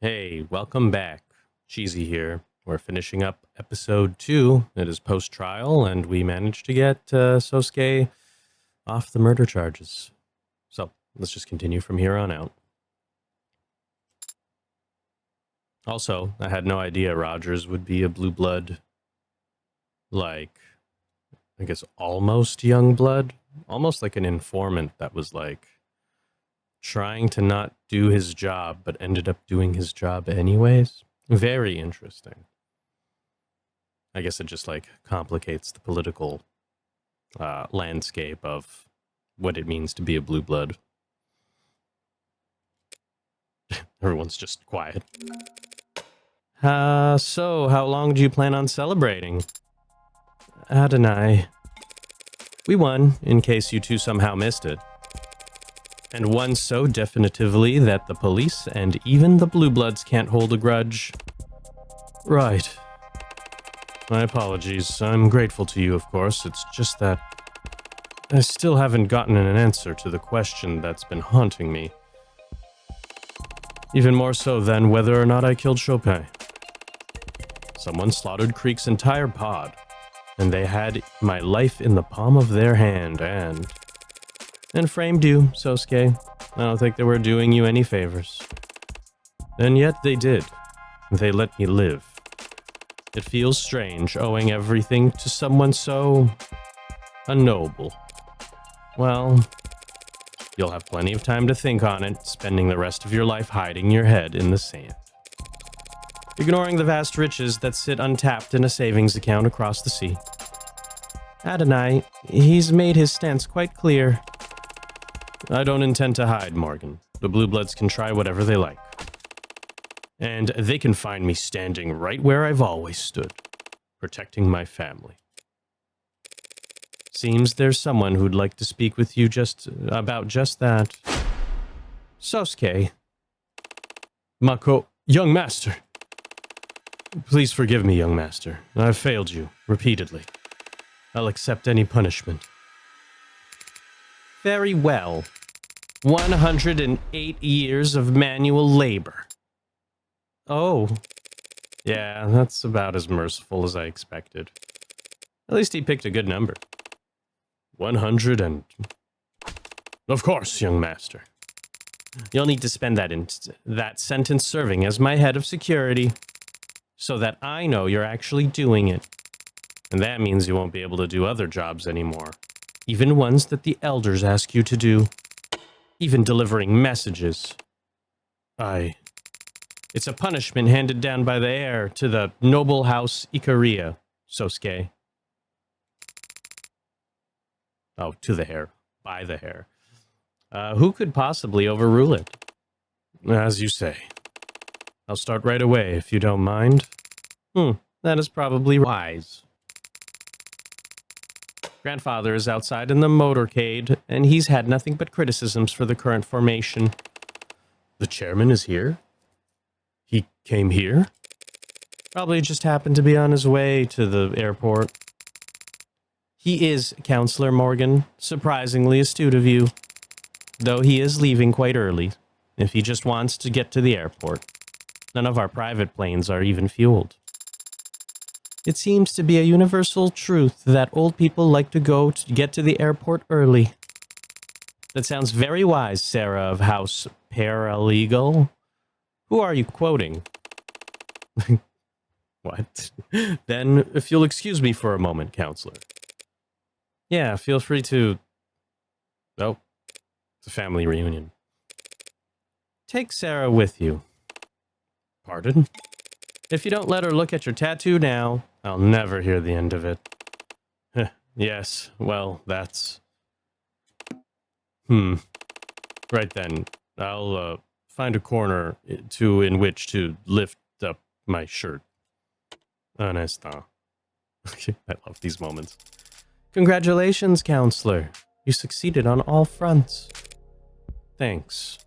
Hey, welcome back. Cheesy here. We're finishing up episode 2. It is post-trial, and we managed to get Sosuke off the murder charges. So, let's just continue from here on out. Also, I had no idea Rogers would be a blue blood, like, I guess almost young blood. Almost like an informant that was like trying to not do his job, but ended up doing his job anyways. Very interesting. I guess it just like complicates the political landscape of what it means to be a blue blood. Everyone's just quiet. So how long do you plan on celebrating? Adonai. We won, in case you two somehow missed it. And won so definitively that the police and even the Blue Bloods can't hold a grudge. Right. My apologies. I'm grateful to you, of course. It's just that I still haven't gotten an answer to the question that's been haunting me. Even more so than whether or not I killed Chopin. Someone slaughtered Creek's entire pod, and they had my life in the palm of their hand and framed you, Sosuke. I don't think they were doing you any favors. And yet they did. They let me live. It feels strange owing everything to someone so unknowable. Well, you'll have plenty of time to think on it, spending the rest of your life hiding your head in the sand. Ignoring the vast riches that sit untapped in a savings account across the sea. Adonai, he's made his stance quite clear. I don't intend to hide, Morgan. The Blue Bloods can try whatever they like. And they can find me standing right where I've always stood, protecting my family. Seems there's someone who'd like to speak with you about just that. Sosuke. Young master. Please forgive me, young master. I've failed you, repeatedly. I'll accept any punishment. Very well. 108 years of manual labor. Oh. Yeah, that's about as merciful as I expected. At least he picked a good number. 100 and... Of course, young master. You'll need to spend that sentence serving as my head of security, so that I know you're actually doing it. And that means you won't be able to do other jobs anymore. Even ones that the elders ask you to do. Even delivering messages. It's a punishment handed down by the heir to the noble house Ikariya, Sosuke. Oh, to the heir. By the heir. Who could possibly overrule it? As you say. I'll start right away, if you don't mind. That is probably wise. Grandfather is outside in the motorcade, and he's had nothing but criticisms for the current formation. The chairman is here? He came here? Probably just happened to be on his way to the airport. He is Counselor Morgan, surprisingly astute of you, though he is leaving quite early, if he just wants to get to the airport. None of our private planes are even fueled. It seems to be a universal truth that old people like to get to the airport early. That sounds very wise, Sarah of House Paralegal. Who are you quoting? What? Then, if you'll excuse me for a moment, Counselor. Yeah, feel free to... Oh, it's a family reunion. Take Sarah with you. Pardon? If you don't let her look at your tattoo now, I'll never hear the end of it. Yes, well, that's... Right then, I'll find a corner in which to lift up my shirt. Un instant. I love these moments. Congratulations, Counselor. You succeeded on all fronts. Thanks.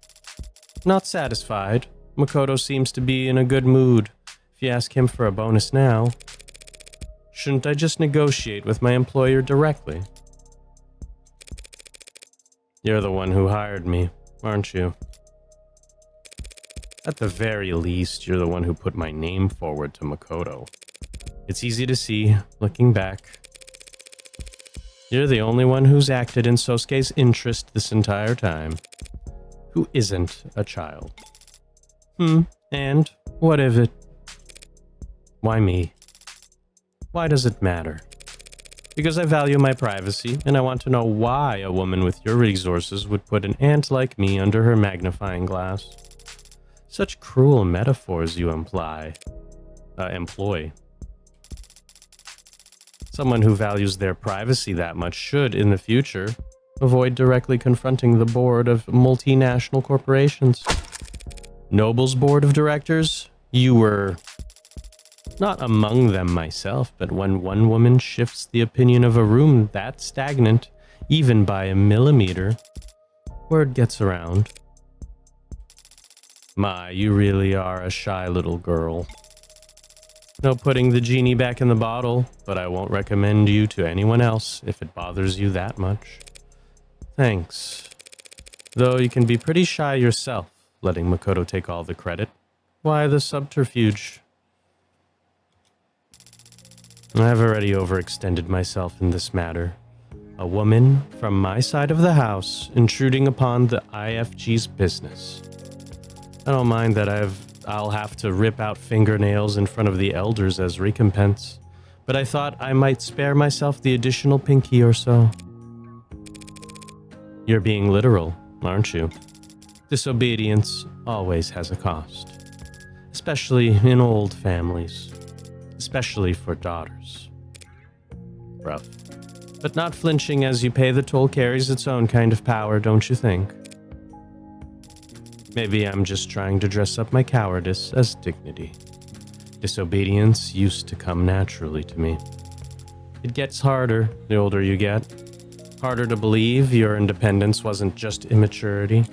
Not satisfied. Makoto seems to be in a good mood. If you ask him for a bonus now, shouldn't I just negotiate with my employer directly? You're the one who hired me, aren't you? At the very least, you're the one who put my name forward to Makoto. It's easy to see, looking back. You're the only one who's acted in Sosuke's interest this entire time. Who isn't a child. And what of it? Why me? Why does it matter? Because I value my privacy, and I want to know why a woman with your resources would put an ant like me under her magnifying glass. Such cruel metaphors you employ. Someone who values their privacy that much should, in the future, avoid directly confronting the board of multinational corporations. Noble's board of directors? You were not among them myself, but when one woman shifts the opinion of a room that stagnant, even by a millimeter, word gets around. My, you really are a shy little girl. No putting the genie back in the bottle, but I won't recommend you to anyone else if it bothers you that much. Thanks. Though you can be pretty shy yourself, letting Makoto take all the credit. Why the subterfuge? I've already overextended myself in this matter. A woman from my side of the house intruding upon the IFG's business. I don't mind that I'll have to rip out fingernails in front of the elders as recompense, but I thought I might spare myself the additional pinky or so. You're being literal, aren't you? Disobedience always has a cost, especially in old families, especially for daughters. Rough. But not flinching as you pay the toll carries its own kind of power, don't you think? Maybe I'm just trying to dress up my cowardice as dignity. Disobedience used to come naturally to me. It gets harder the older you get. Harder to believe your independence wasn't just immaturity.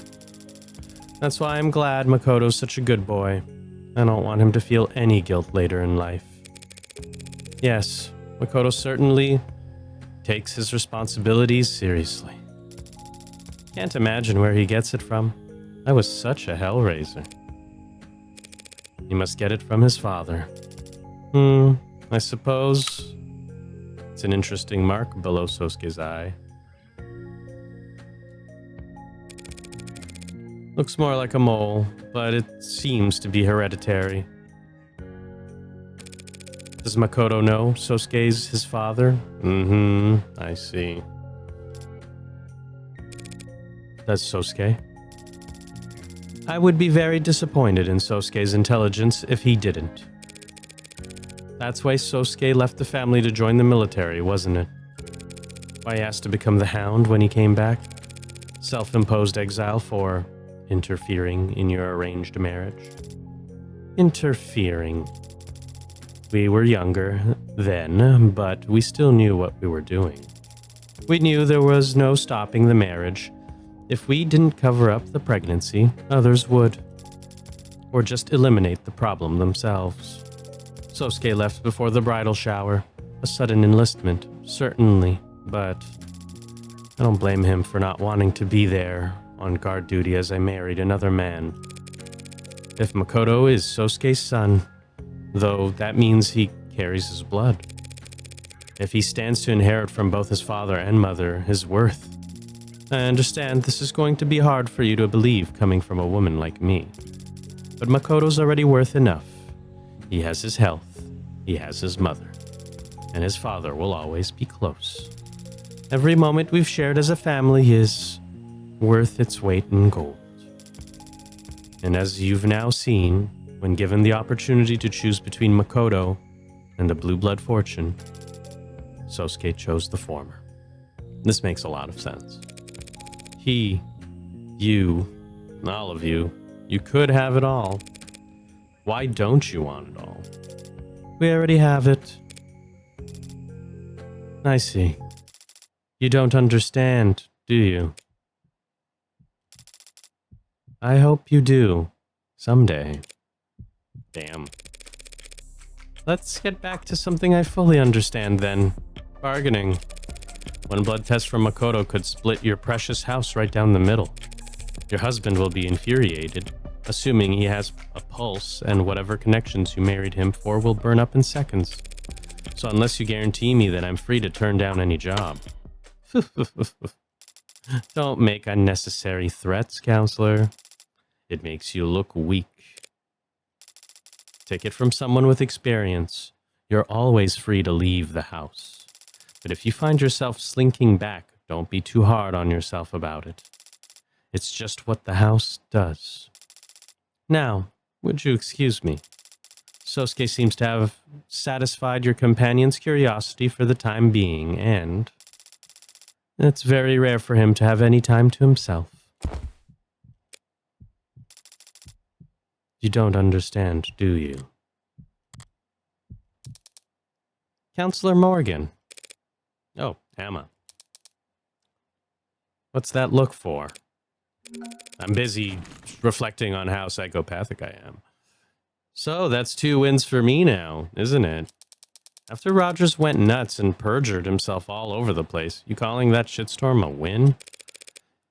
That's why I'm glad Makoto's such a good boy. I don't want him to feel any guilt later in life. Yes, Makoto certainly takes his responsibilities seriously. Can't imagine where he gets it from. I was such a hellraiser. He must get it from his father. I suppose it's an interesting mark below Sosuke's eye. Looks more like a mole, but it seems to be hereditary. Does Makoto know Sosuke's his father? I see. Does Sosuke? I would be very disappointed in Sosuke's intelligence if he didn't. That's why Sosuke left the family to join the military, wasn't it? Why he asked to become the Hound when he came back? Self-imposed exile for interfering in your arranged marriage? Interfering. We were younger then, but we still knew what we were doing. We knew there was no stopping the marriage. If we didn't cover up the pregnancy, others would. Or just eliminate the problem themselves. Sosuke left before the bridal shower. A sudden enlistment, certainly, but I don't blame him for not wanting to be there on guard duty as I married another man. If Makoto is Sosuke's son, though that means he carries his blood. If he stands to inherit from both his father and mother, his worth. I understand this is going to be hard for you to believe coming from a woman like me. But Makoto's already worth enough. He has his health, he has his mother, and his father will always be close. Every moment we've shared as a family is worth its weight in gold. And as you've now seen, when given the opportunity to choose between Makoto and the blue blood fortune, Sosuke chose the former. This makes a lot of sense. He, you, all of you, you could have it all. Why don't you want it all? We already have it. I see. You don't understand, do you? I hope you do. Someday. Damn. Let's get back to something I fully understand then. Bargaining. One blood test from Makoto could split your precious house right down the middle. Your husband will be infuriated. assuming he has a pulse and whatever connections you married him for will burn up in seconds. So unless you guarantee me that I'm free to turn down any job. Don't make unnecessary threats, counselor. It makes you look weak. Take it from someone with experience. You're always free to leave the house. But if you find yourself slinking back, don't be too hard on yourself about it. It's just what the house does. Now, would you excuse me? Sosuke seems to have satisfied your companion's curiosity for the time being, and it's very rare for him to have any time to himself. You don't understand, do you? Counselor Morgan. Oh, Emma. What's that look for? I'm busy reflecting on how psychopathic I am. So that's 2 wins for me now, isn't it? After Rogers went nuts and perjured himself all over the place, you calling that shitstorm a win?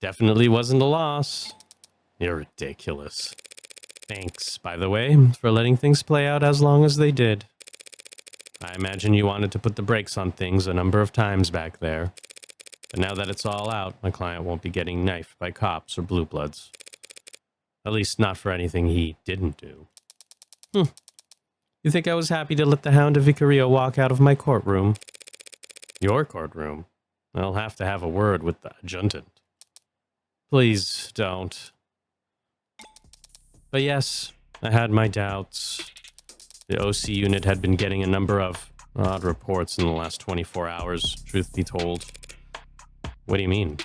Definitely wasn't a loss. You're ridiculous. Thanks, by the way, for letting things play out as long as they did. I imagine you wanted to put the brakes on things a number of times back there. But now that it's all out, my client won't be getting knifed by cops or blue bloods. At least not for anything he didn't do. You think I was happy to let the Hound of Ikariya walk out of my courtroom? Your courtroom? I'll have to have a word with the adjutant. Please don't. But yes, I had my doubts. The OC unit had been getting a number of odd reports in the last 24 hours, truth be told. What do you mean?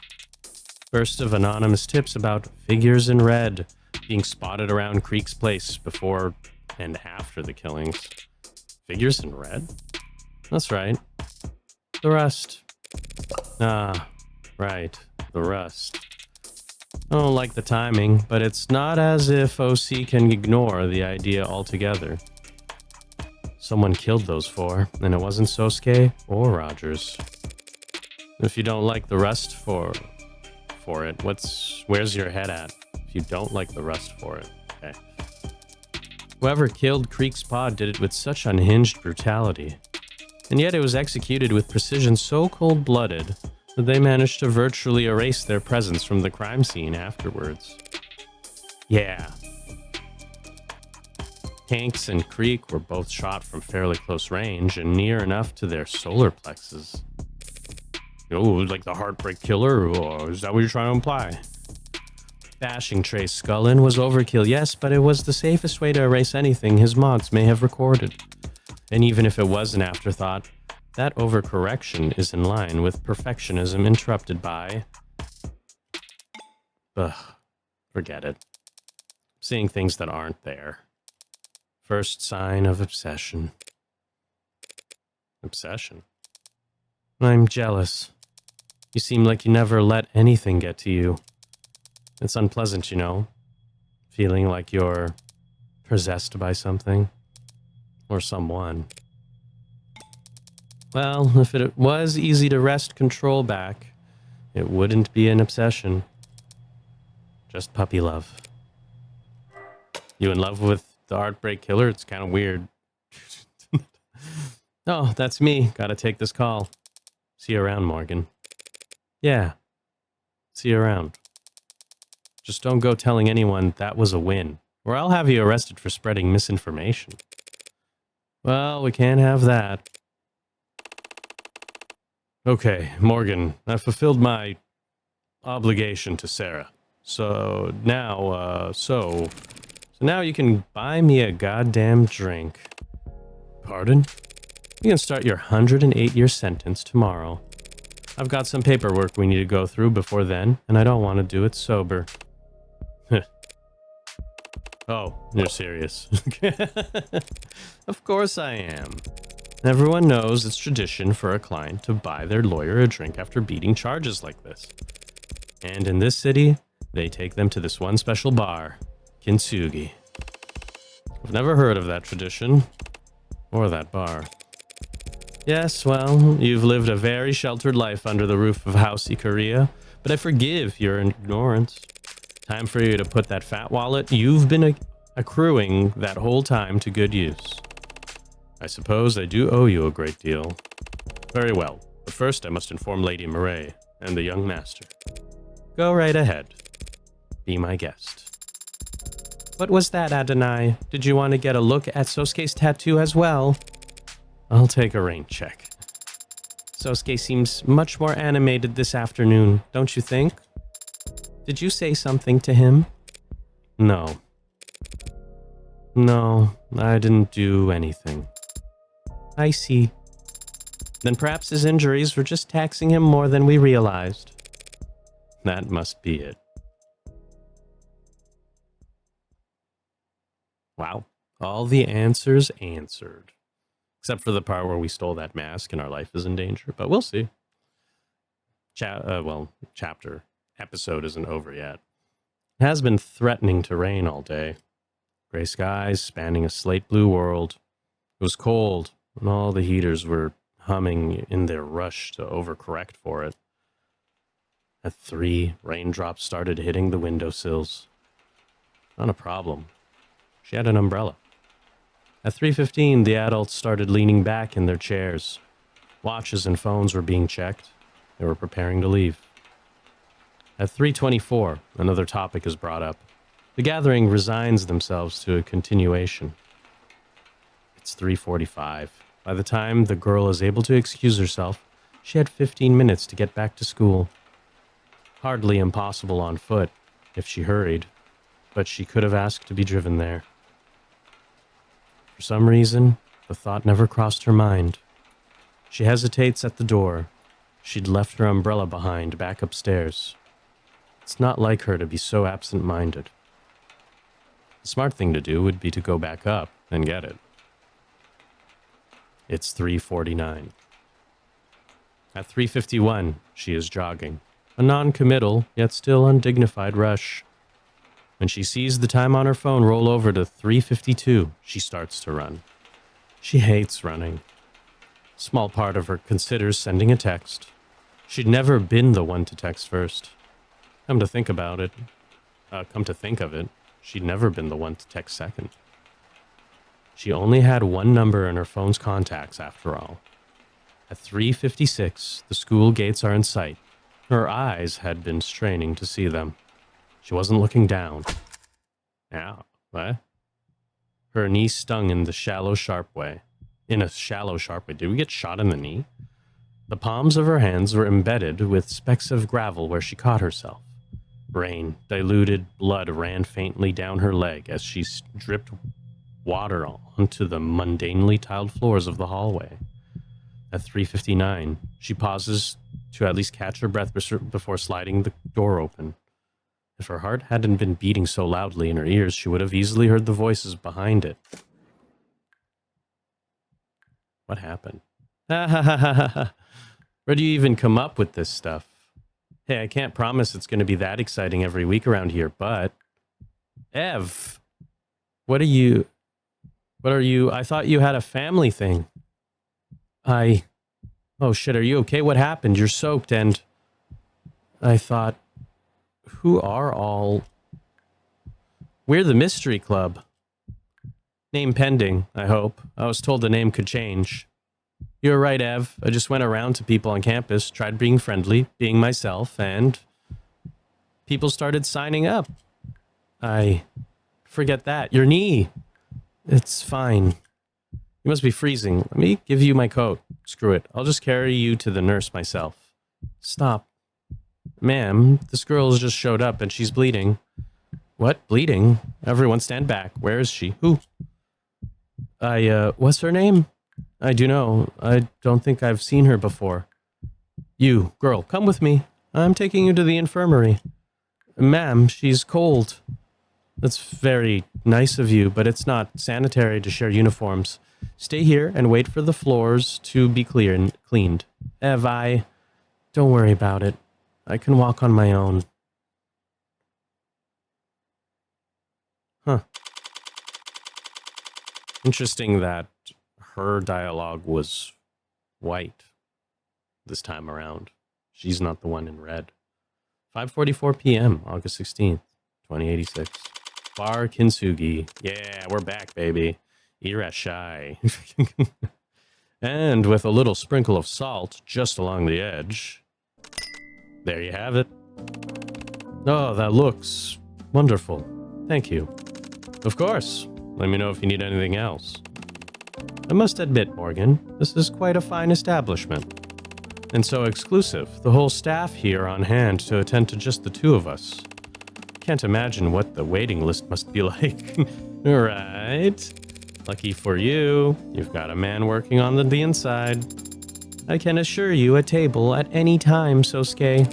Burst of anonymous tips about figures in red being spotted around Creek's place before and after the killings. Figures in red? That's right. The rust. Ah, right. The rust. I don't like the timing, but it's not as if OC can ignore the idea altogether. Someone killed those 4, and it wasn't Sosuke or Rogers. If you don't like the rust for it, where's your head at? If you don't like the rust for it, okay. Whoever killed Creek's pod did it with such unhinged brutality, and yet it was executed with precision so cold-blooded that they managed to virtually erase their presence from the crime scene afterwards. Yeah. Hanks and Creek were both shot from fairly close range and near enough to their solar plexus. Oh, like the Heartbreak Killer? Or is that what you're trying to imply? Bashing Trey's skull in was overkill, yes, but it was the safest way to erase anything his mods may have recorded. And even if it was an afterthought, that overcorrection is in line with perfectionism interrupted by... forget it. Seeing things that aren't there. First sign of obsession. Obsession? I'm jealous. You seem like you never let anything get to you. It's unpleasant, you know. Feeling like you're possessed by something. Or someone. Well, if it was easy to wrest control back, it wouldn't be an obsession. Just puppy love. You in love with the Heartbreak Killer? It's kind of weird. Oh, that's me. Gotta take this call. See you around, Morgan. Yeah. See you around. Just don't go telling anyone that was a win, or I'll have you arrested for spreading misinformation. Well, we can't have that. Okay, Morgan, I've fulfilled my obligation to Sarah. So now, so now you can buy me a goddamn drink. Pardon? You can start your 108-year sentence tomorrow. I've got some paperwork we need to go through before then, and I don't want to do it sober. Oh, you're serious. Of course I am. Everyone knows it's tradition for a client to buy their lawyer a drink after beating charges like this. And in this city, they take them to this one special bar, Kintsugi. I've never heard of that tradition, or that bar. Yes, well, you've lived a very sheltered life under the roof of House Ikariya, but I forgive your ignorance. Time for you to put that fat wallet you've been accruing that whole time to good use. I suppose I do owe you a great deal. Very well, but first I must inform Lady Murray and the young master. Go right ahead. Be my guest. What was that, Adonai? Did you want to get a look at Sosuke's tattoo as well? I'll take a rain check. Sosuke seems much more animated this afternoon, don't you think? Did you say something to him? No. No, I didn't do anything. I see. Then perhaps his injuries were just taxing him more than we realized. That must be it. Wow. All the answers answered. Except for the part where we stole that mask and our life is in danger. But we'll see. Chapter. Episode isn't over yet. It has been threatening to rain all day. Gray skies spanning a slate blue world. It was cold, and all the heaters were humming in their rush to overcorrect for it. At 3, raindrops started hitting the windowsills. Not a problem. She had an umbrella. At 3:15, the adults started leaning back in their chairs. Watches and phones were being checked. They were preparing to leave. At 3:24, another topic is brought up. The gathering resigns themselves to a continuation. It's 3:45. By the time the girl is able to excuse herself, she had 15 minutes to get back to school. Hardly impossible on foot, if she hurried, but she could have asked to be driven there. For some reason, the thought never crossed her mind. She hesitates at the door. She'd left her umbrella behind back upstairs. It's not like her to be so absent-minded. The smart thing to do would be to go back up and get it. It's 3:49. At 3:51, she is jogging. A non-committal, yet still undignified rush. When she sees the time on her phone roll over to 3:52, she starts to run. She hates running. Small part of her considers sending a text. She'd never been the one to text first. Come to think of it, she'd never been the one to text second. She only had one number in her phone's contacts after all. At 3:56, the school gates are in sight. Her eyes had been straining to see them. She wasn't looking down. Ow, what? Her knee stung in a shallow, sharp way. Did we get shot in the knee? The palms of her hands were embedded with specks of gravel where she caught herself. Rain, diluted blood ran faintly down her leg as she dripped water onto the mundanely tiled floors of the hallway. At 3:59, she pauses to at least catch her breath before sliding the door open. If her heart hadn't been beating so loudly in her ears, she would have easily heard the voices behind it. What happened? Where do you even come up with this stuff? Hey, I can't promise it's going to be that exciting every week around here, but... Ev! What are you... I thought you had a family thing. Oh shit, are you okay? What happened? You're soaked and... I thought... Who are all... We're the Mystery Club. Name pending, I hope. I was told the name could change. You're right, Ev. I just went around to people on campus, tried being friendly, being myself, and... people started signing up. Forget that. Your knee. It's fine. You must be freezing. Let me give you my coat. Screw it. I'll just carry you to the nurse myself. Stop. Ma'am, this girl has just showed up and she's bleeding. What? Bleeding? Everyone stand back. Where is she? Who? What's her name? I do know. I don't think I've seen her before. You, girl, come with me. I'm taking you to the infirmary. Ma'am, she's cold. That's very nice of you, but it's not sanitary to share uniforms. Stay here and wait for the floors to be cleaned. Ev, don't worry about it. I can walk on my own. Huh. Interesting that her dialogue was white this time around. She's not the one in red. 5:44 p.m., August 16th, 2086. Bar Kintsugi. Yeah, we're back, baby. Irashai. And with a little sprinkle of salt just along the edge. There you have it. Oh, that looks wonderful. Thank you. Of course. Let me know if you need anything else. I must admit, Morgan, this is quite a fine establishment. And so exclusive, the whole staff here on hand to attend to just the two of us. Can't imagine what the waiting list must be like. Right? Lucky for you, you've got a man working on the inside. I can assure you a table at any time, Sosuke.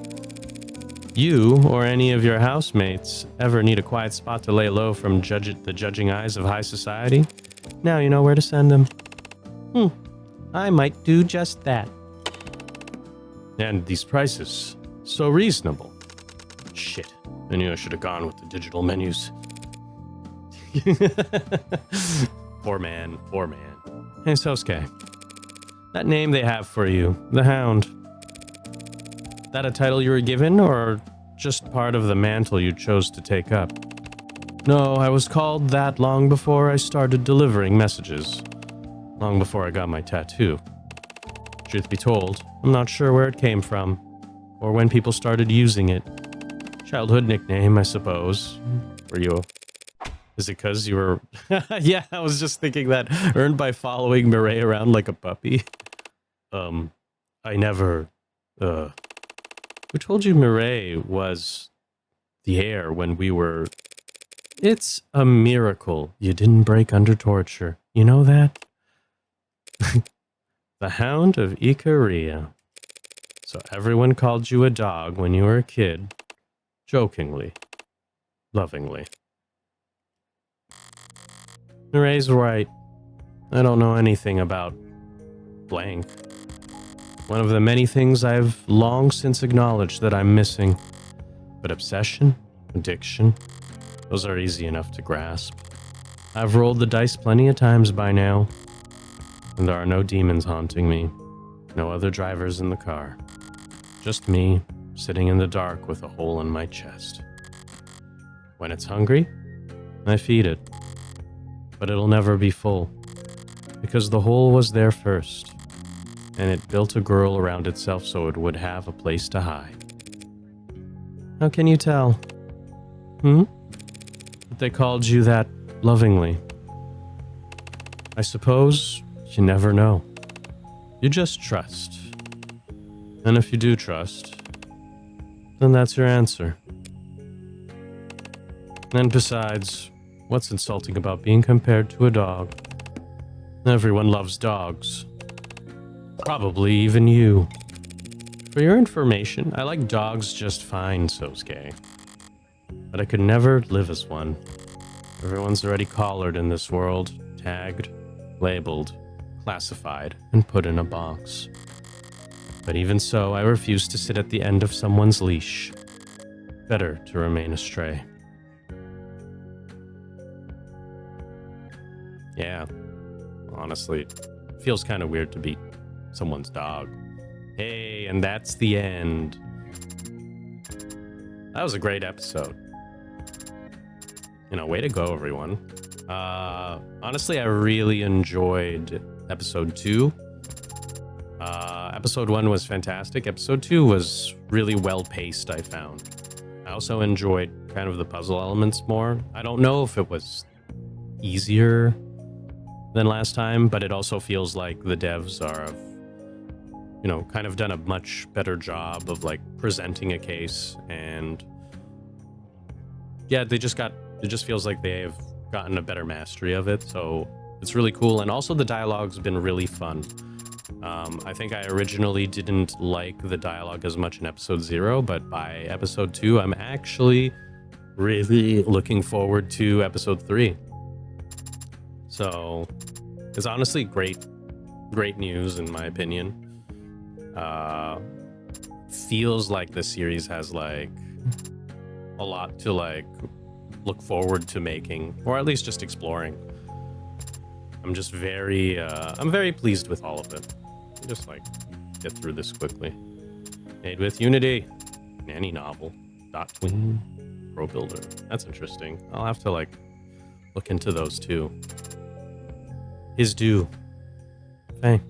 You or any of your housemates ever need a quiet spot to lay low from the judging eyes of high society? Now you know where to send them. I might do just that. And these prices, so reasonable. Shit, I knew I should have gone with the digital menus. Poor man, poor man. Hey, Sosuke. That name they have for you, the Hound. That a title you were given, or just part of the mantle you chose to take up? No, I was called that long before I started delivering messages. Long before I got my tattoo. Truth be told, I'm not sure where it came from, or when people started using it. Childhood nickname, I suppose. For you. Is it because you were... Yeah, I was just thinking that. Earned by following Mireille around like a puppy. I never... Who told you Mireille was the heir when we were... It's a miracle you didn't break under torture. You know that? The Hound of Ikariya. So everyone called you a dog when you were a kid. Jokingly. Lovingly. Mireille's right. I don't know anything about blank. One of the many things I've long since acknowledged that I'm missing. But obsession, addiction, those are easy enough to grasp. I've rolled the dice plenty of times by now. And there are no demons haunting me. No other drivers in the car. Just me, sitting in the dark with a hole in my chest. When it's hungry, I feed it. But it'll never be full. Because the hole was there first. And it built a girdle around itself so it would have a place to hide. How can you tell? But they called you that lovingly. I suppose you never know. You just trust. And if you do trust, then that's your answer. And besides, what's insulting about being compared to a dog? Everyone loves dogs. Probably even you. For your information, I like dogs just fine, Sosuke. But I could never live as one. Everyone's already collared in this world, tagged, labeled, classified, and put in a box. But even so, I refuse to sit at the end of someone's leash. Better to remain astray. Yeah, honestly, it feels kind of weird to be someone's dog. Hey, and that's the end. That was a great episode. Way to go, everyone. Honestly, I really enjoyed episode 2. Episode 1 was fantastic. Episode 2 was really well paced, I found. I also enjoyed kind of the puzzle elements more. I don't know if it was easier than last time, but it also feels like the devs are, kind of done a much better job of presenting a case, and yeah, it just feels like they've gotten a better mastery of it, so it's really cool. And also the dialogue's been really fun. I think I originally didn't like the dialogue as much in episode 0, but by episode 2, I'm actually really looking forward to episode 3. So it's honestly great news in my opinion. Feels like the series has a lot to look forward to making, or at least just exploring. I'm just I'm very pleased with all of it. Just get through this quickly. Made with Unity. Nanny novel. Dot tween. Pro builder. That's interesting. I'll have to, like, look into those, too. His due. Hey.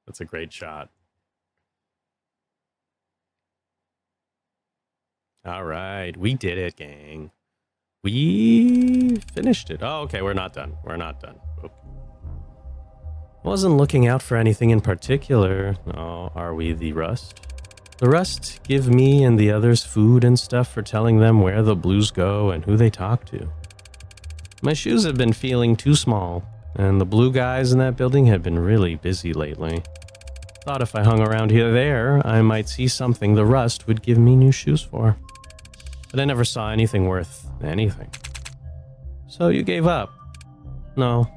That's a great shot. All right. We did it, gang. We finished it. Oh, okay. We're not done. We're not done. Okay. Wasn't looking out for anything in particular. Oh, are we the Rust? The Rust give me and the others food and stuff for telling them where the blues go and who they talk to. My shoes have been feeling too small, and the blue guys in that building have been really busy lately. Thought if I hung around here there, I might see something the Rust would give me new shoes for. But I never saw anything worth anything. So you gave up? No.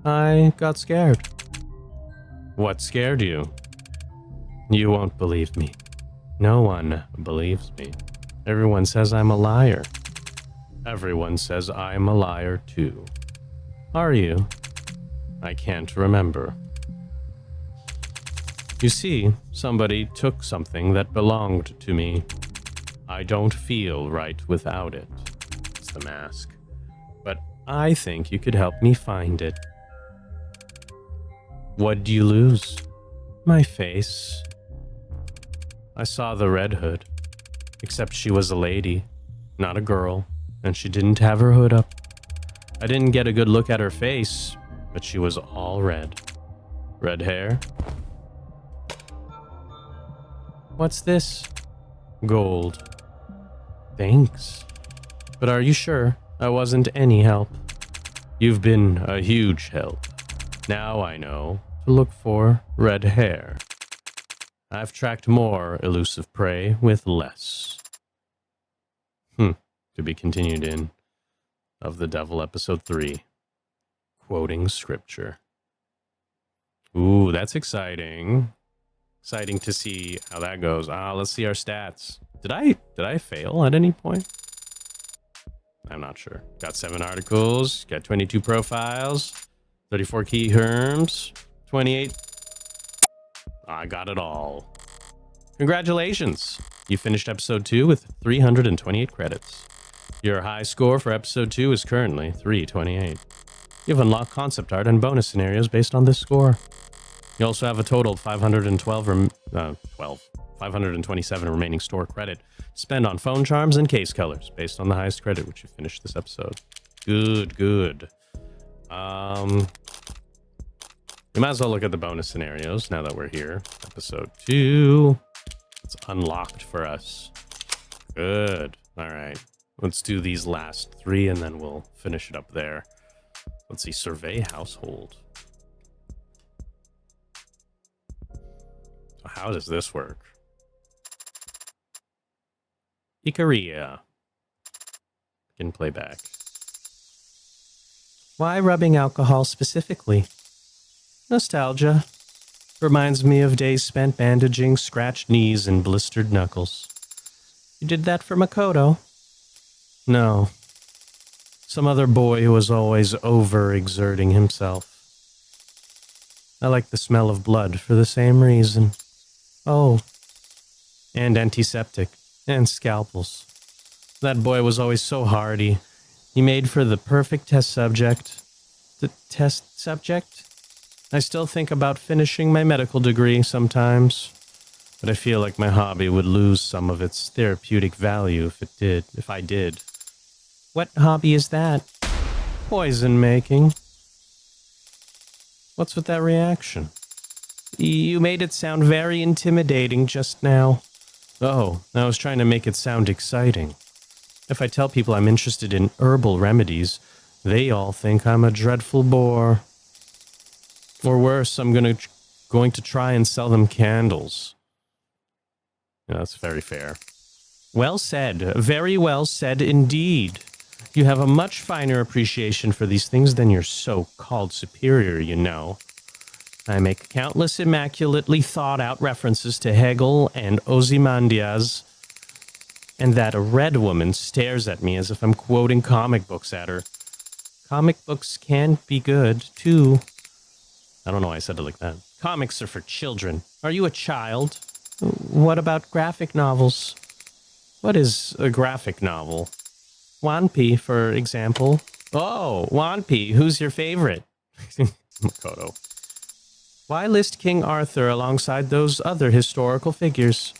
I got scared. What scared you? You won't believe me. No one believes me. Everyone says I'm a liar. Everyone says I'm a liar too. Are you? I can't remember. You see, somebody took something that belonged to me. I don't feel right without it. It's the mask. But I think you could help me find it. What'd you lose? My face. I saw the Red Hood. Except she was a lady, not a girl, and she didn't have her hood up. I didn't get a good look at her face, but she was all red. Red hair? What's this? Gold. Thanks. But are you sure I wasn't any help? You've been a huge help. Now I know to look for red hair. I've tracked more elusive prey with less. To be continued in Of the Devil, Episode 3. Quoting scripture. Ooh, that's exciting. Exciting to see how that goes. Let's see our stats. Did I fail at any point? I'm not sure. Got 7 articles, got 22 profiles, 34 key terms, 28. I got it all. Congratulations. You finished episode 2 with 328 credits. Your high score for episode 2 is currently 328. You've unlocked concept art and bonus scenarios based on this score. You also have a total of 527 remaining store credit to spend on phone charms and case colors based on the highest credit which you finished this episode. Good. We might as well look at the bonus scenarios now that we're here. Episode 2. It's unlocked for us. Good. All right. Let's do these last 3 and then we'll finish it up there. Let's see. Survey Household. So how does this work? Ikariya. Can play back. Why rubbing alcohol specifically? Nostalgia. Reminds me of days spent bandaging scratched knees and blistered knuckles. You did that for Makoto? No. Some other boy who was always overexerting himself. I like the smell of blood for the same reason. Oh. And antiseptic. And scalpels. That boy was always so hardy. He made for the perfect test subject. The test subject? I still think about finishing my medical degree sometimes, but I feel like my hobby would lose some of its therapeutic value if I did. What hobby is that? Poison making. What's with that reaction? You made it sound very intimidating just now. Oh, I was trying to make it sound exciting. If I tell people I'm interested in herbal remedies, they all think I'm a dreadful bore. Or worse, I'm going to try and sell them candles. Yeah, that's very fair. Well said. Very well said indeed. You have a much finer appreciation for these things than your so-called superior, you know. I make countless immaculately thought-out references to Hegel and Ozymandias, and that a red woman stares at me as if I'm quoting comic books at her. Comic books can be good, too. I don't know why I said it like that. Comics are for children. Are you a child? What about graphic novels? What is a graphic novel? Wanpi, for example. Oh, Wanpi, who's your favorite? Makoto. Why list King Arthur alongside those other historical figures?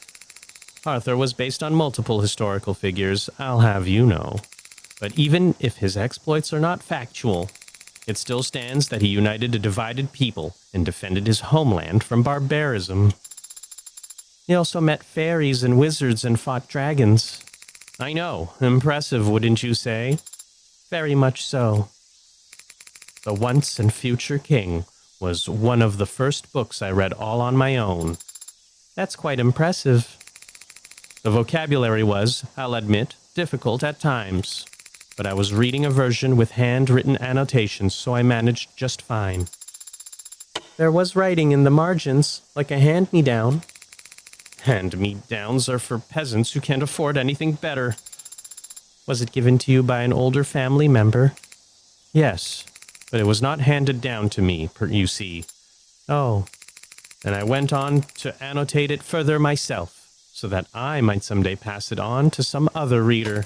Arthur was based on multiple historical figures, I'll have you know. But even if his exploits are not factual, it still stands that he united a divided people and defended his homeland from barbarism. He also met fairies and wizards and fought dragons. I know, impressive, wouldn't you say? Very much so. The Once and Future King was one of the first books I read all on my own. That's quite impressive. The vocabulary was, I'll admit, difficult at times, but I was reading a version with handwritten annotations, so I managed just fine. There was writing in the margins, like a hand-me-down. Hand-me-downs are for peasants who can't afford anything better. Was it given to you by an older family member? Yes, but it was not handed down to me, you see. Oh, and I went on to annotate it further myself, so that I might someday pass it on to some other reader.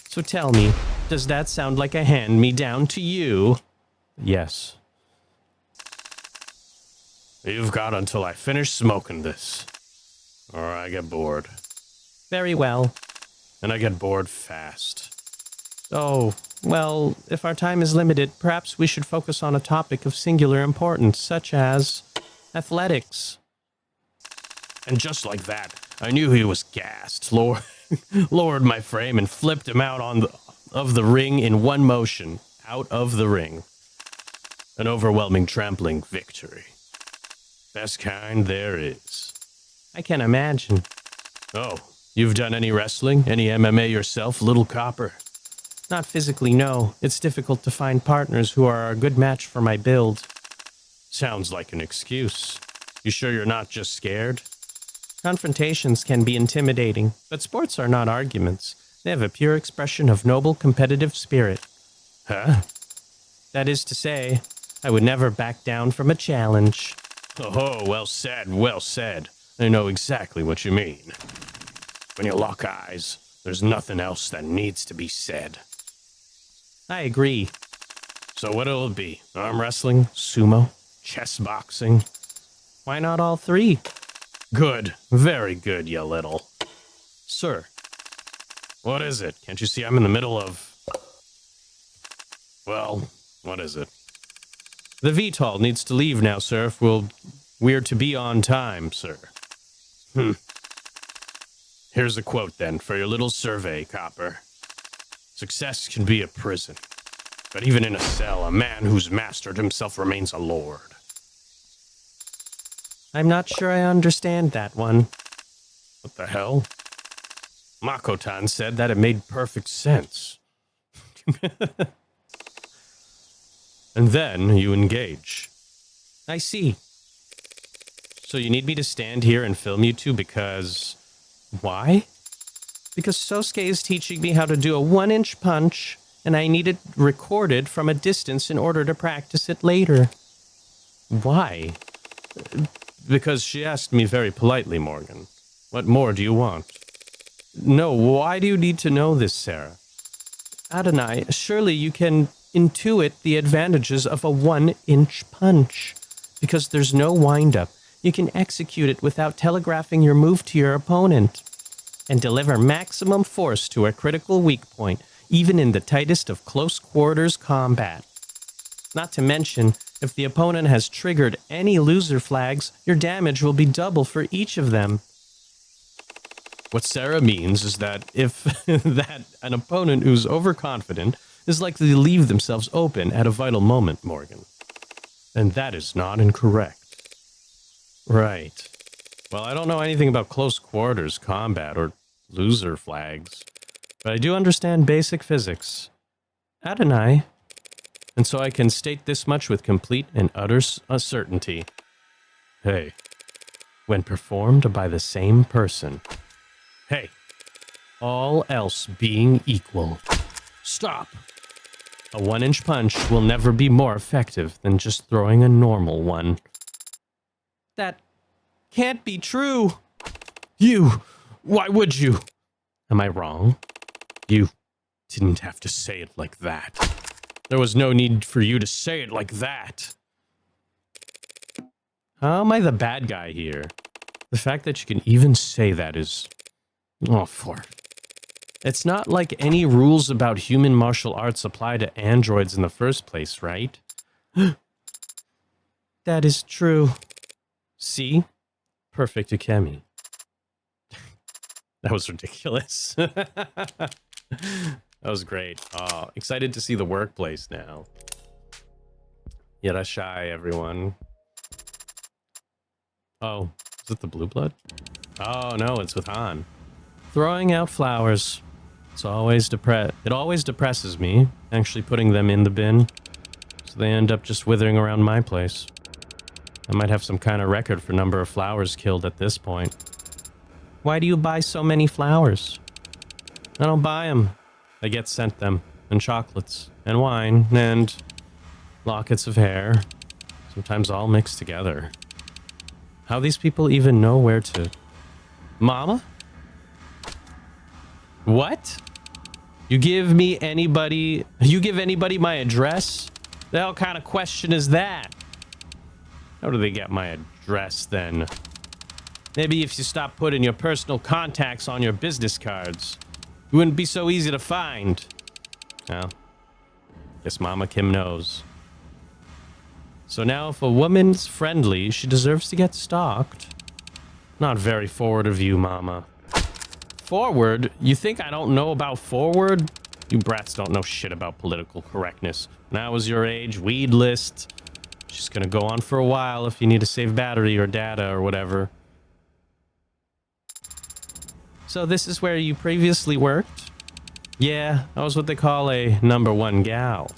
So tell me, does that sound like a hand-me-down to you? Yes. You've got until I finish smoking this, or I get bored. Very well. And I get bored fast. Oh, well, if our time is limited, perhaps we should focus on a topic of singular importance, such as athletics. And just like that, I knew he was gassed, lowered my frame and flipped him out of the ring in one motion, out of the ring. An overwhelming trampling victory. Best kind there is. I can imagine. Oh, you've done any wrestling, any MMA yourself, little copper? Not physically, no. It's difficult to find partners who are a good match for my build. Sounds like an excuse. You sure you're not just scared? Confrontations can be intimidating, but sports are not arguments. They have a pure expression of noble competitive spirit. Huh? That is to say, I would never back down from a challenge. Oh, well said, well said. I know exactly what you mean. When you lock eyes, there's nothing else that needs to be said. I agree. So what'll it be? Arm wrestling? Sumo? Chess boxing? Why not all three? Good. Very good, you little. Sir. What is it? Can't you see I'm in the middle of... Well, what is it? The VTOL needs to leave now, sir, if we're to be on time, sir. Here's a quote, then, for your little survey, Copper. Success can be a prison, but even in a cell, a man who's mastered himself remains a lord. I'm not sure I understand that one. What the hell? Makotan said that it made perfect sense. And then you engage. I see. So you need me to stand here and film you two because... Why? Because Sosuke is teaching me how to do a 1-inch punch, and I need it recorded from a distance in order to practice it later. Why? Because she asked me very politely, Morgan. What more do you want? No, why do you need to know this, Sarah? Adonai, surely you can intuit the advantages of a 1-inch punch. Because there's no wind-up. You can execute it without telegraphing your move to your opponent. And deliver maximum force to a critical weak point, even in the tightest of close-quarters combat. Not to mention, if the opponent has triggered any loser flags, your damage will be double for each of them. What Sarah means is that if an opponent who's overconfident is likely to leave themselves open at a vital moment, Morgan. And that is not incorrect. Right. Well, I don't know anything about close quarters combat or loser flags, but I do understand basic physics. Adonai. And so I can state this much with complete and utter certainty. Hey. When performed by the same person. Hey. All else being equal. Stop. A 1-inch punch will never be more effective than just throwing a normal one. That can't be true. You! Why would you? Am I wrong? You didn't have to say it like that. There was no need for you to say it like that. How am I the bad guy here? The fact that you can even say that is... Oh, it's not like any rules about human martial arts apply to androids in the first place, right? That is true. See? Perfect Ikemi. That was ridiculous. That was great. Oh, excited to see the workplace now. Yarashai, everyone. Oh, is it the blue blood? Oh, no, it's with Han. Throwing out flowers. It always depresses me, actually putting them in the bin. So they end up just withering around my place. I might have some kind of record for number of flowers killed at this point. Why do you buy so many flowers? I don't buy them. I get sent them, and chocolates, and wine, and lockets of hair. Sometimes all mixed together. How these people even know where to... Mama? What? You give anybody my address? The hell kind of question is that? How do they get my address then? Maybe if you stop putting your personal contacts on your business cards, it wouldn't be so easy to find. Well, guess Mama Kim knows. So now if a woman's friendly, she deserves to get stalked. Not very forward of you, Mama. Forward? You think I don't know about forward? You brats don't know shit about political correctness. When I was your age, weed list. She's gonna go on for a while if you need to save battery or data or whatever. So this is where you previously worked? Yeah, I was what they call a #1 gal.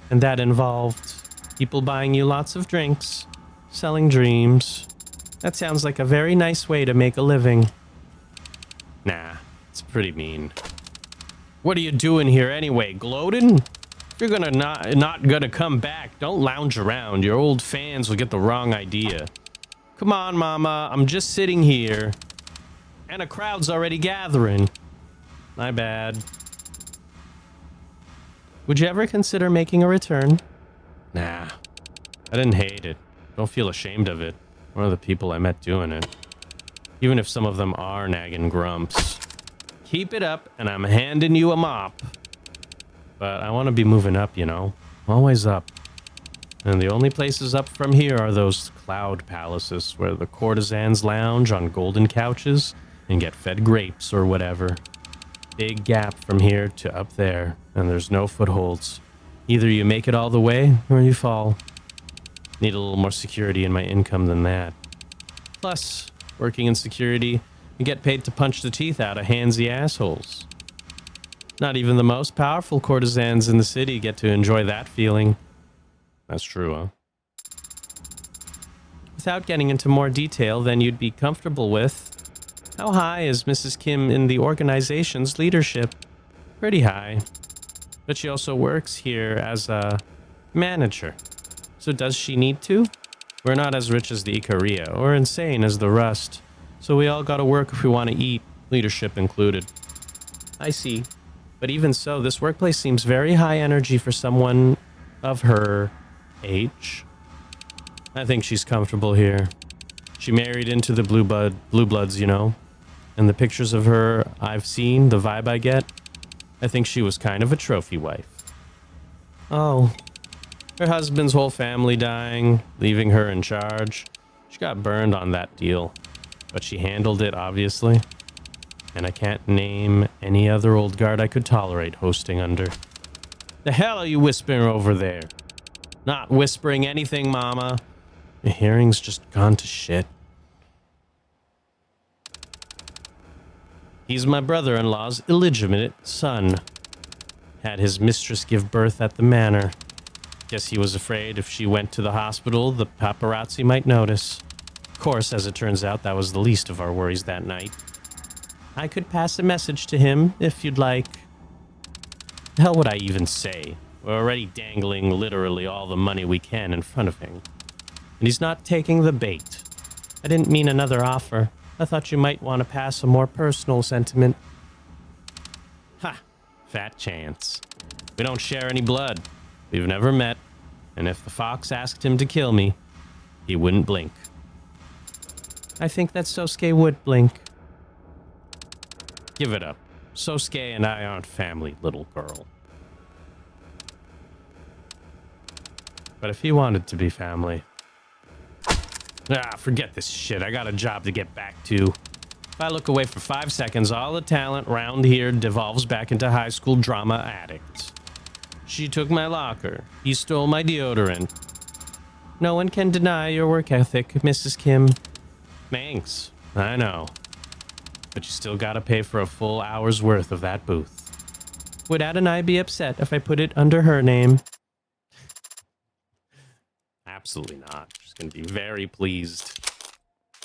And that involved people buying you lots of drinks, selling dreams. That sounds like a very nice way to make a living. Nah, it's pretty mean. What are you doing here anyway, gloating? If you're gonna not gonna come back, don't lounge around. Your old fans will get the wrong idea. Come on, Mama, I'm just sitting here. And a crowd's already gathering. My bad. Would you ever consider making a return? Nah, I didn't hate it. Don't feel ashamed of it. One of the people I met doing it. Even if some of them are nagging grumps. Keep it up, and I'm handing you a mop. But I want to be moving up, you know? Always up. And the only places up from here are those cloud palaces where the courtesans lounge on golden couches and get fed grapes or whatever. Big gap from here to up there, and there's no footholds. Either you make it all the way, or you fall. Need a little more security in my income than that. Plus, working in security, you get paid to punch the teeth out of handsy assholes. Not even the most powerful courtesans in the city get to enjoy that feeling. That's true, huh? Without getting into more detail than you'd be comfortable with, how high is Mrs. Kim in the organization's leadership? Pretty high. But she also works here as a manager. So does she need to? We're not as rich as the Ikariya, or insane as the Rust. So we all gotta work if we want to eat, leadership included. I see. But even so, this workplace seems very high energy for someone of her age. I think she's comfortable here. She married into the blue bloods, you know. And the pictures of her I've seen, the vibe I get, I think she was kind of a trophy wife. Oh. Her husband's whole family dying, leaving her in charge. She got burned on that deal. But she handled it, obviously. And I can't name any other old guard I could tolerate hosting under. The hell are you whispering over there? Not whispering anything, Mama. Your hearing's just gone to shit. He's my brother-in-law's illegitimate son. Had his mistress give birth at the manor. Guess he was afraid if she went to the hospital, the paparazzi might notice. Of course, as it turns out, that was the least of our worries that night. I could pass a message to him, if you'd like. The hell would I even say? We're already dangling literally all the money we can in front of him. And he's not taking the bait. I didn't mean another offer. I thought you might want to pass a more personal sentiment. Ha! Fat chance. We don't share any blood. We've never met. And if the fox asked him to kill me, he wouldn't blink. I think that Sosuke would blink. Give it up. Sosuke and I aren't family, little girl. But if he wanted to be family... forget this shit. I got a job to get back to. If I look away for 5 seconds, all the talent round here devolves back into high school drama addicts. She took my locker. He stole my deodorant. No one can deny your work ethic, Mrs. Kim. Thanks. I know. But you still gotta pay for a full hour's worth of that booth. Would Adonai be upset if I put it under her name? Absolutely not. She's gonna be very pleased.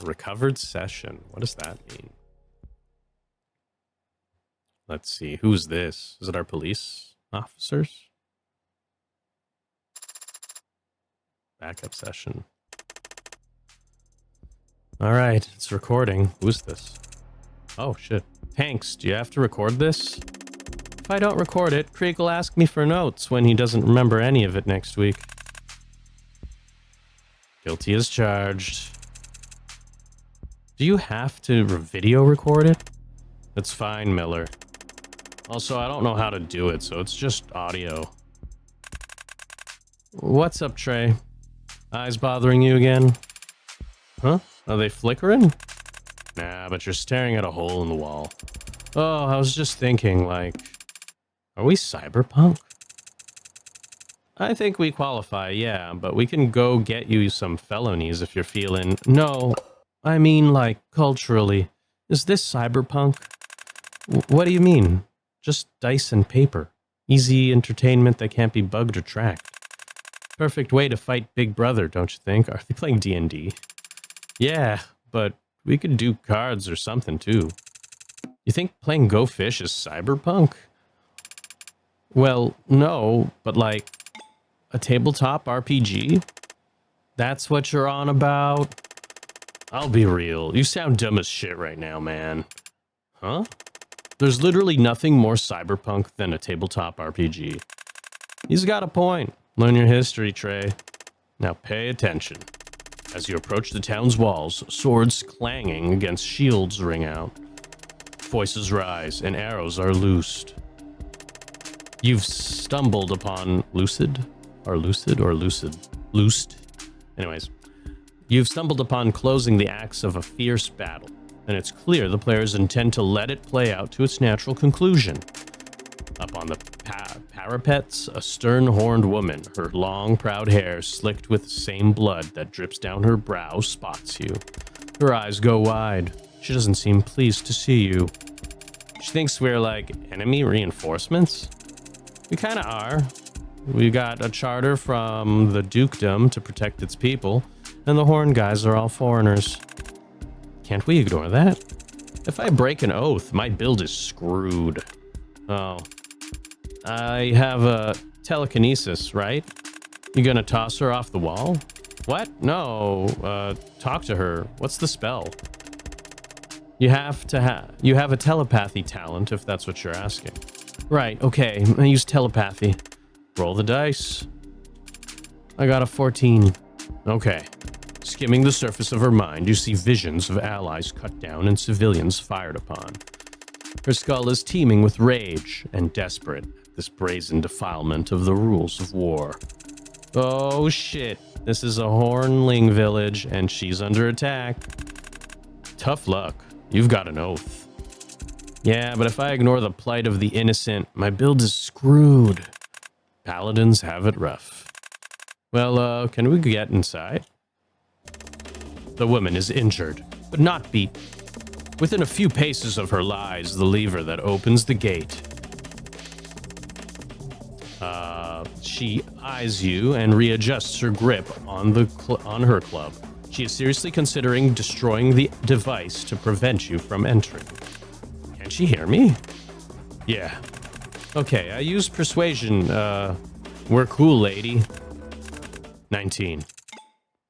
Recovered session. What does that mean? Let's see. Who's this? Is it our police officers? Backup session. All right, it's recording. Who's this? Oh, shit. Hanks, do you have to record this? If I don't record it, Krieg will ask me for notes when he doesn't remember any of it next week. Guilty as charged. Do you have to video record it? That's fine, Miller. Also, I don't know how to do it, so it's just audio. What's up, Trey? Eyes bothering you again? Huh? Are they flickering? Nah, but you're staring at a hole in the wall. Oh, I was just thinking, like... Are we cyberpunk? I think we qualify, yeah, but we can go get you some felonies if you're feeling... No, I mean, like, culturally. Is this cyberpunk? What do you mean? Just dice and paper. Easy entertainment that can't be bugged or tracked. Perfect way to fight Big Brother, don't you think? Are they playing D&D? Yeah, but we could do cards or something, too. You think playing Go Fish is cyberpunk? Well, no, but like... A tabletop RPG? That's what you're on about? I'll be real. You sound dumb as shit right now, man. Huh? There's literally nothing more cyberpunk than a tabletop RPG. He's got a point. Learn your history, Trey. Now pay attention. As you approach the town's walls, swords clanging against shields ring out. Voices rise and arrows are loosed. You've stumbled upon Lucid? Or lucid or lucid? Loosed? Anyways, you've stumbled upon closing the acts of a fierce battle, and it's clear the players intend to let it play out to its natural conclusion. Up on the parapets, a stern-horned woman, her long, proud hair slicked with the same blood that drips down her brow, spots you. Her eyes go wide. She doesn't seem pleased to see you. She thinks we're like enemy reinforcements? We kinda are. We got a charter from the dukedom to protect its people, and the Horn guys are all foreigners. Can't we ignore that? If I break an oath, my build is screwed. Oh. I have a telekinesis, right? You gonna toss her off the wall? What? No. Talk to her. What's the spell? You have a telepathy talent, if that's what you're asking. Right, okay. I use telepathy. Roll the dice. I got a 14. Okay. Skimming the surface of her mind, you see visions of allies cut down and civilians fired upon. Her skull is teeming with rage and desperate at this brazen defilement of the rules of war. Oh shit. This is a Hornling village and she's under attack. Tough luck. You've got an oath. Yeah, but if I ignore the plight of the innocent, my build is screwed. Paladins have it rough. Well, can we get inside? The woman is injured, but not beat. Within a few paces of her lies the lever that opens the gate. She eyes you and readjusts her grip on her club. She is seriously considering destroying the device to prevent you from entering. Can she hear me? Yeah. Okay, I use persuasion. We're cool, lady. 19.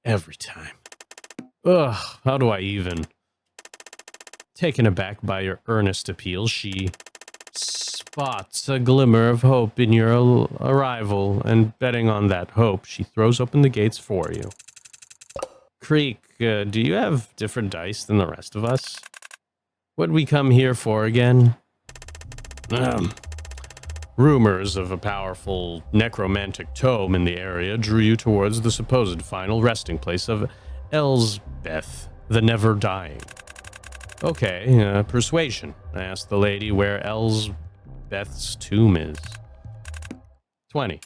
Every time. Ugh, how do I even? Taken aback by your earnest appeal, she spots a glimmer of hope in your arrival, and betting on that hope, she throws open the gates for you. Creek, do you have different dice than the rest of us? What'd we come here for again? Rumors of a powerful necromantic tome in the area drew you towards the supposed final resting place of Elsbeth, the Never-Dying. Okay, persuasion. I asked the lady where Elsbeth's tomb is. 20.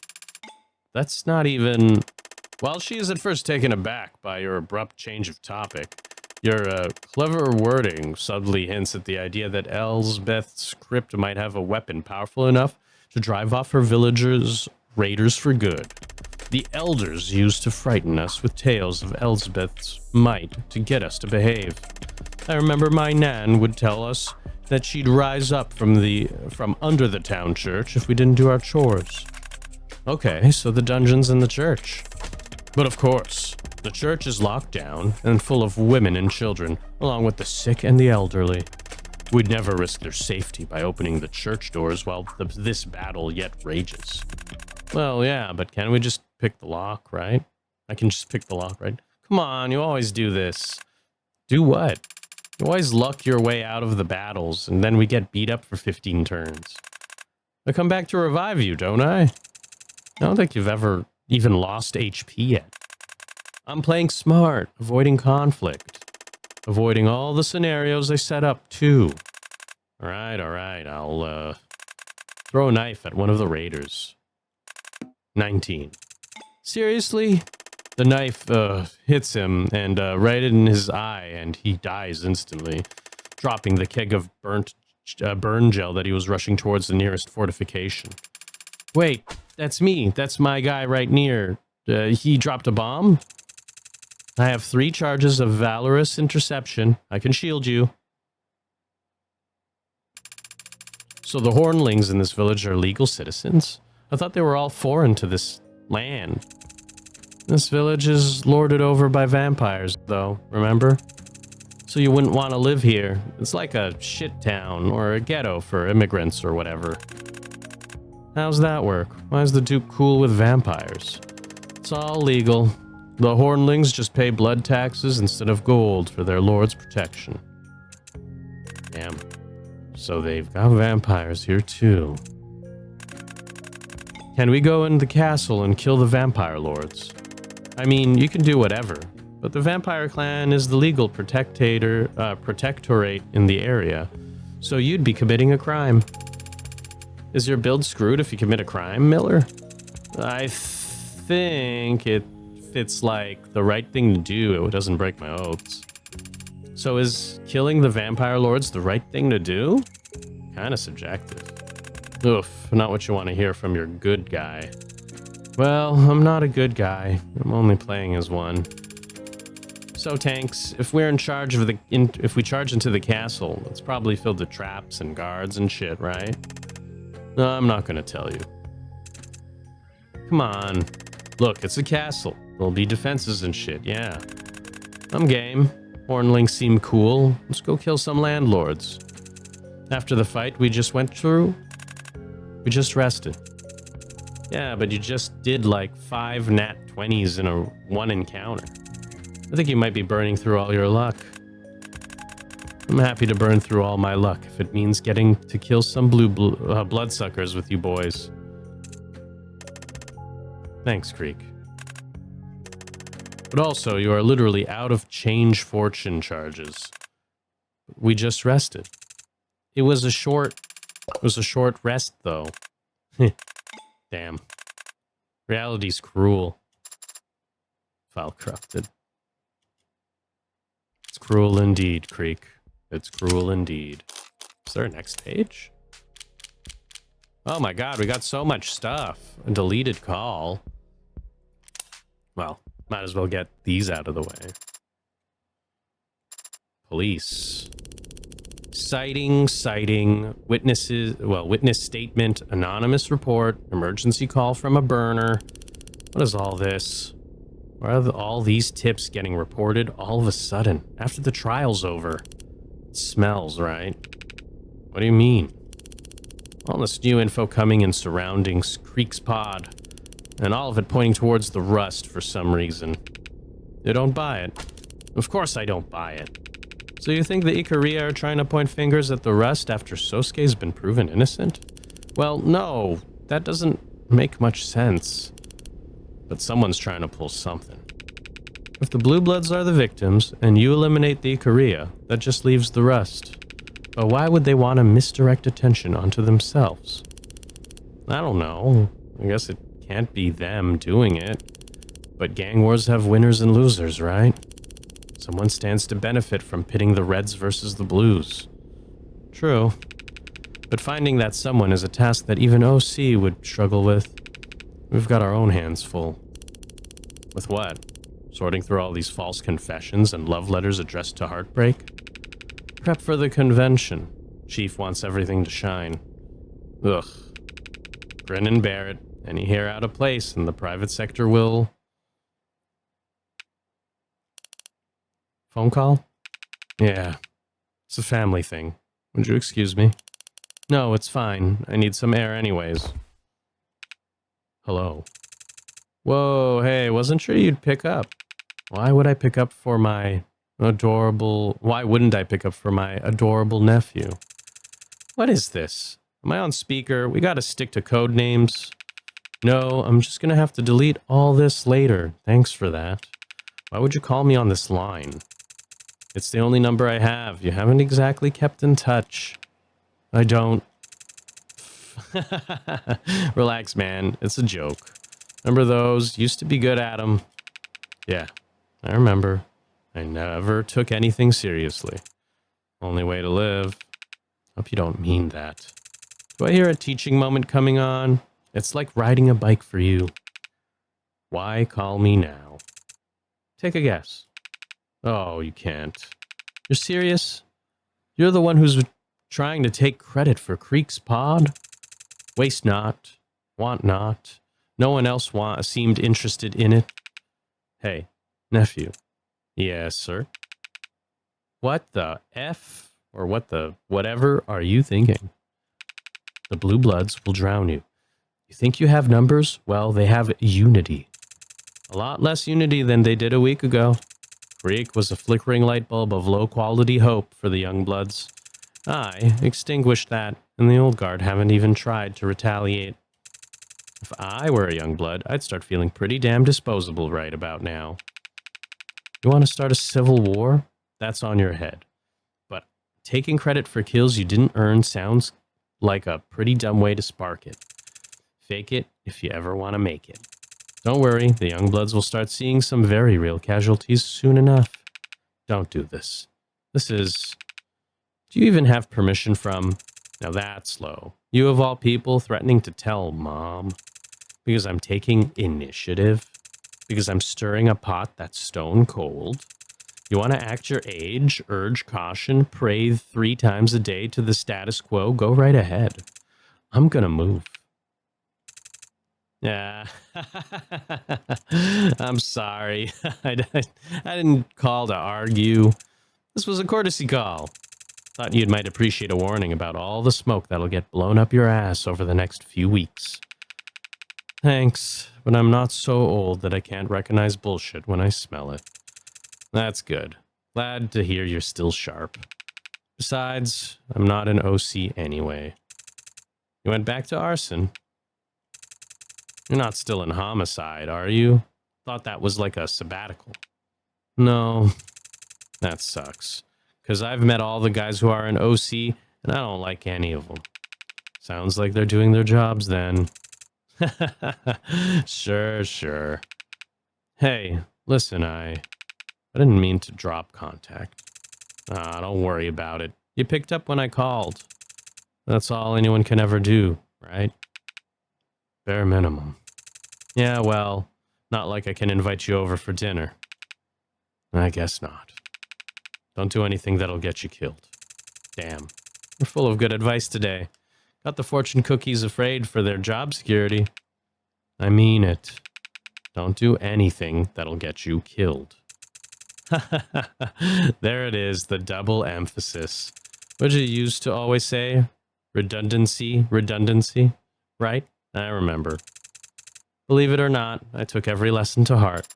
That's not even... While she is at first taken aback by your abrupt change of topic, your clever wording subtly hints at the idea that Elsbeth's crypt might have a weapon powerful enough to drive off her villagers' raiders for good. The elders used to frighten us with tales of Elsbeth's might to get us to behave. I remember my nan would tell us that she'd rise up from under the town church if we didn't do our chores. Okay, so the dungeon's in the church. But of course, the church is locked down and full of women and children, along with the sick and the elderly. We'd never risk their safety by opening the church doors while this battle yet rages. Well, yeah, but can't we just pick the lock, right? I can just pick the lock, right? Come on, you always do this. Do what? You always luck your way out of the battles, and then we get beat up for 15 turns. I come back to revive you, don't I? I don't think you've ever even lost HP yet. I'm playing smart, avoiding conflict. Avoiding all the scenarios I set up, too. Alright, I'll, throw a knife at one of the raiders. 19. Seriously? The knife, hits him, and, right in his eye, and he dies instantly, dropping the keg of burn gel that he was rushing towards the nearest fortification. Wait, that's me. That's my guy right near. He dropped a bomb? I have 3 charges of valorous interception. I can shield you. So the Hornlings in this village are legal citizens? I thought they were all foreign to this land. This village is lorded over by vampires, though, remember? So you wouldn't want to live here. It's like a shit town or a ghetto for immigrants or whatever. How's that work? Why is the Duke cool with vampires? It's all legal. The Hornlings just pay blood taxes instead of gold for their lord's protection. Damn. So they've got vampires here too. Can we go in the castle and kill the vampire lords? I mean, you can do whatever, but the vampire clan is the legal protectorate in the area, so you'd be committing a crime. Is your build screwed if you commit a crime, Miller? I think it's like the right thing to do. It doesn't break my oaths. So is killing the vampire lords the right thing to do? Kinda subjective. Oof, not what you want to hear from your good guy. Well, I'm not a good guy. I'm only playing as one. So tanks, if we're in charge of if we charge into the castle, it's probably filled with traps and guards and shit, right? No, I'm not gonna tell you. Come on. Look, it's a castle. There'll be defenses and shit, yeah. I'm game. Hornlings seem cool. Let's go kill some landlords. After the fight we just went through, we just rested. Yeah, but you just did like 5 nat 20s in one encounter. I think you might be burning through all your luck. I'm happy to burn through all my luck if it means getting to kill some bloodsuckers with you boys. Thanks, Creek. But also, you are literally out of change fortune charges. We just rested. It was a short rest, though. Damn. Reality's cruel. File corrupted. It's cruel indeed, Creek. It's cruel indeed. Is there a next page? Oh my god, we got so much stuff. A deleted call. Well, might as well get these out of the way. Police. Sighting, witness statement, anonymous report, emergency call from a burner. What is all this? Why are all these tips getting reported all of a sudden, after the trial's over? It smells, right? What do you mean? All this new info coming in surrounding Creek's pod, and all of it pointing towards the rust for some reason. You don't buy it. Of course I don't buy it. So you think the Ikariya are trying to point fingers at the rust after Sosuke's been proven innocent? Well, no, that doesn't make much sense. But someone's trying to pull something. If the Blue Bloods are the victims, and you eliminate the Ikariya, that just leaves the rest. But why would they want to misdirect attention onto themselves? I don't know. I guess it can't be them doing it. But gang wars have winners and losers, right? Someone stands to benefit from pitting the Reds versus the Blues. True. But finding that someone is a task that even OC would struggle with. We've got our own hands full. With what? Sorting through all these false confessions and love letters addressed to heartbreak? Prep for the convention. Chief wants everything to shine. Ugh. Grin and bear it. Any hair out of place and the private sector will... Phone call? Yeah. It's a family thing. Would you excuse me? No, it's fine. I need some air anyways. Hello. Whoa, hey, wasn't sure you'd pick up. Why would I pick up for my adorable... Why wouldn't I pick up for my adorable nephew? What is this? Am I on speaker? We gotta stick to code names. No, I'm just gonna have to delete all this later. Thanks for that. Why would you call me on this line? It's the only number I have. You haven't exactly kept in touch. I don't. Relax, man. It's a joke. Remember those? Used to be good at them. Yeah, I remember. I never took anything seriously. Only way to live. Hope you don't mean that. Do I hear a teaching moment coming on? It's like riding a bike for you. Why call me now? Take a guess. Oh, you can't. You're serious? You're the one who's trying to take credit for Creek's pod? Waste not, want not. No one else seemed interested in it. Hey, nephew. Yes, sir. What the F, or what the whatever are you thinking? The Blue Bloods will drown you. You think you have numbers? Well, they have unity. A lot less unity than they did a week ago. Creek was a flickering light bulb of low-quality hope for the young bloods. I extinguished that, and the old guard haven't even tried to retaliate. If I were a young blood, I'd start feeling pretty damn disposable right about now. You want to start a civil war? That's on your head. But taking credit for kills you didn't earn sounds like a pretty dumb way to spark it. Fake it if you ever want to make it. Don't worry, the young bloods will start seeing some very real casualties soon enough. Don't do this. This is... Do you even have permission from... Now that's low. You of all people threatening to tell Mom. Because I'm taking initiative. Because I'm stirring a pot that's stone cold. You want to act your age, urge caution, pray 3 times a day to the status quo? Go right ahead. I'm gonna move. Yeah. I'm sorry. I didn't call to argue. This was a courtesy call. Thought you might appreciate a warning about all the smoke that'll get blown up your ass over the next few weeks. Thanks, but I'm not so old that I can't recognize bullshit when I smell it. That's good. Glad to hear you're still sharp. Besides, I'm not an OC anyway. You went back to arson? You're not still in homicide, are you? Thought that was like a sabbatical. No, that sucks. Because I've met all the guys who are in OC, and I don't like any of them. Sounds like they're doing their jobs then. Sure. Hey, listen, I didn't mean to drop contact. Don't worry about it. You picked up when I called. That's all anyone can ever do, right? Bare minimum. Yeah, well, not like I can invite you over for dinner. I guess not. Don't do anything that'll get you killed. Damn. You're full of good advice today. Got the fortune cookies afraid for their job security. I mean it. Don't do anything that'll get you killed. There it is, the double emphasis. What did you used to always say? Redundancy, redundancy, right? I remember. Believe it or not, I took every lesson to heart.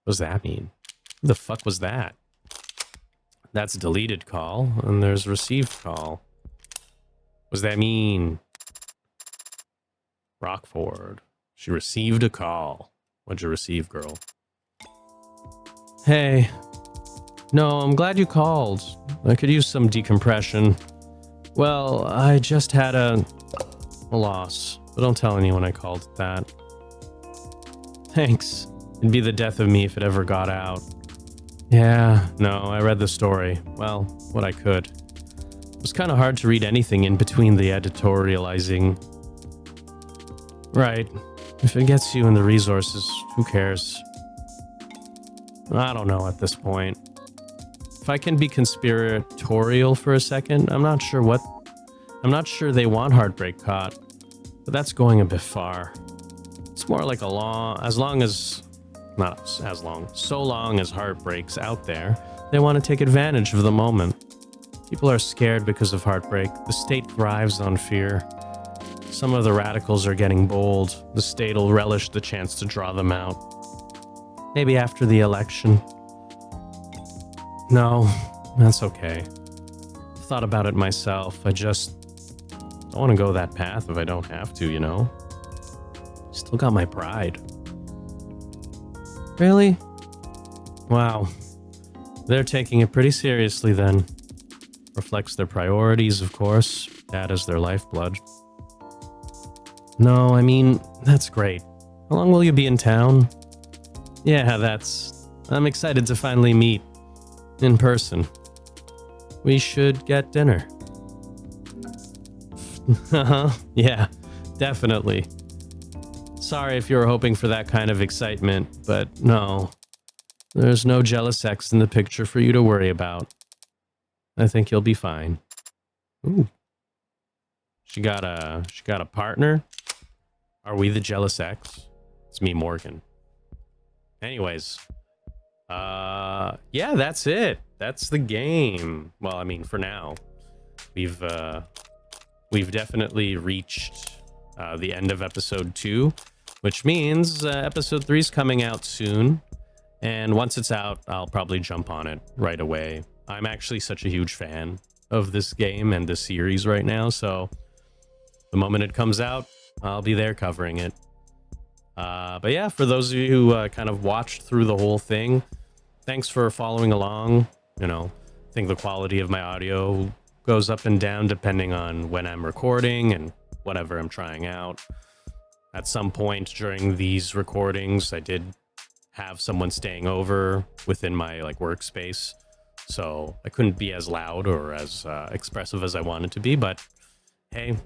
What does that mean? What the fuck was that? That's deleted call, and there's received call. What does that mean? Rockford. She received a call. What'd you receive, girl? Hey. No, I'm glad you called. I could use some decompression. Well, I just had a loss, but don't tell anyone I called it that. Thanks. It'd be the death of me if it ever got out. Yeah, no, I read the story. Well, what I could. It was kind of hard to read anything in between the editorializing. Right. If it gets you in the resources, who cares? I don't know at this point. If I can be conspiratorial for a second, I'm not sure they want Heartbreak caught, but that's going a bit far. It's more like so long as Heartbreak's out there, they want to take advantage of the moment. People are scared because of Heartbreak. The state thrives on fear. Some of the radicals are getting bold. The state will relish the chance to draw them out. Maybe after the election. No, that's okay. I've thought about it myself. I just don't want to go that path if I don't have to, you know? Still got my pride. Really? Wow. They're taking it pretty seriously then. Reflects their priorities, of course. That is their lifeblood. No, I mean, that's great. How long will you be in town? Yeah, I'm excited to finally meet. In person. We should get dinner. Yeah, definitely. Sorry if you were hoping for that kind of excitement, but no. There's no jealous ex in the picture for you to worry about. I think you'll be fine. Ooh. She got a partner? Are we the jealous ex? It's me, Morgan. Anyways. Yeah, that's it. That's the game. Well, I mean, for now. We've definitely reached the end of episode 2, which means episode 3 is coming out soon. And once it's out, I'll probably jump on it right away. I'm actually such a huge fan of this game and this series right now, so the moment it comes out, I'll be there covering it. But yeah, for those of you who kind of watched through the whole thing, thanks for following along. You know, I think the quality of my audio goes up and down depending on when I'm recording and whatever I'm trying out. At some point during these recordings, I did have someone staying over within my workspace, so I couldn't be as loud or as expressive as I wanted to be, but hey,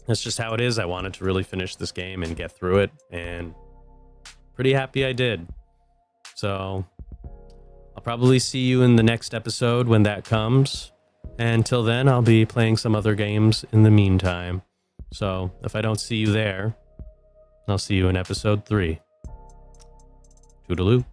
that's just how it is. I wanted to really finish this game and get through it, and pretty happy I did. So I'll probably see you in the next episode when that comes. And until then, I'll be playing some other games in the meantime. So if I don't see you there, I'll see you in episode 3. Toodaloo.